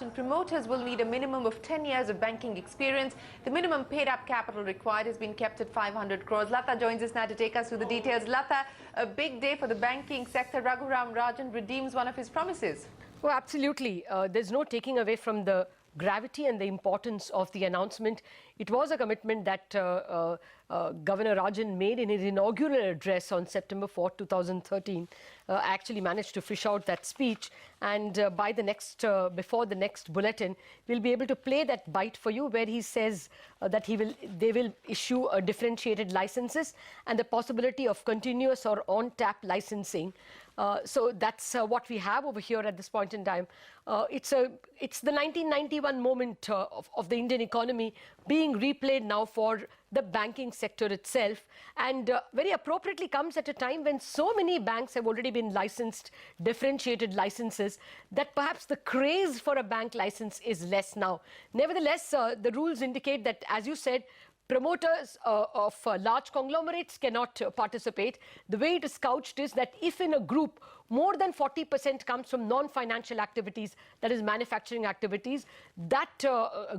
And promoters will need a minimum of 10 years of banking experience. The minimum paid-up capital required has been kept at 500 crores. Lata joins us now to take us through the details. Lata, a big day for the banking sector. Raghuram Rajan redeems one of his promises. Well, absolutely. There's no taking away from the gravity and the importance of the announcement. It was a commitment that Governor Rajan made in his inaugural address on September 4, 2013. Actually managed to fish out that speech, and by the next, before the next bulletin, we'll be able to play that bite for you, where he says that they will issue differentiated licenses and the possibility of continuous or on-tap licensing. So that's what we have over here at this point in time. It's the 1991 moment of the Indian economy being replayed now for the banking sector itself, and very appropriately comes at a time when so many banks have already been licensed, differentiated licenses, that perhaps the craze for a bank license is less now. Nevertheless, the rules indicate that, as you said, promoters of large conglomerates cannot participate. The way it is couched is that if in a group more than 40% comes from non-financial activities, that is manufacturing activities, that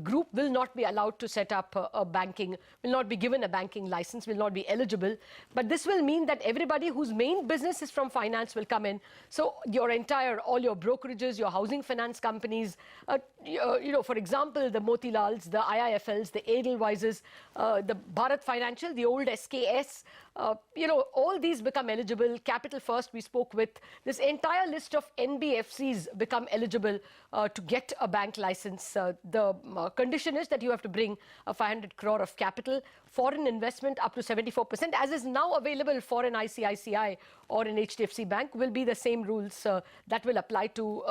group will not be allowed to set up a banking, will not be given a banking license, will not be eligible. But this will mean that everybody whose main business is from finance will come in. So all your brokerages, your housing finance companies, for example, the Motilals, the IIFLs, the Edelweisses, the Bharat Financial, the old SKS, all these become eligible. Capital First, we spoke with. This entire list of NBFCs become eligible to get a bank license. The condition is that you have to bring a 500 crore of capital, foreign investment up to 74%, as is now available for an ICICI or an HDFC bank, will be the same rules that will apply to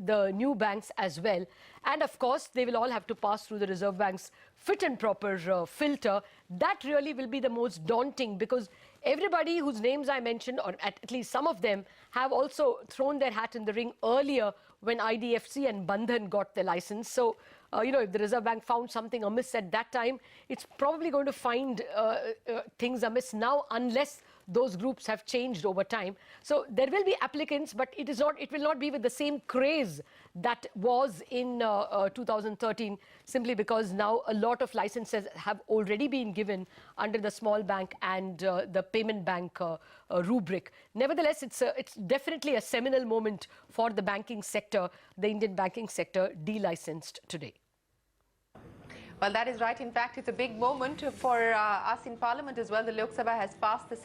the new banks as well. And of course, they will all have to pass through the Reserve Bank's fit and proper filter. That really will be the most daunting, because everybody whose names I mentioned, or at least some of them, have also thrown their hat in the ring earlier when IDFC and Bandhan got their license. So, if the Reserve Bank found something amiss at that time, it's probably going to find things amiss now, unless those groups have changed over time. So there will be applicants, but it will not be with the same craze that was in 2013, simply because now a lot of licenses have already been given under the small bank and the payment bank rubric. Nevertheless, it's definitely a seminal moment for the banking sector, the Indian banking sector delicensed today. Well, that is right. In fact, it's a big moment for us in Parliament as well. The Lok Sabha has passed the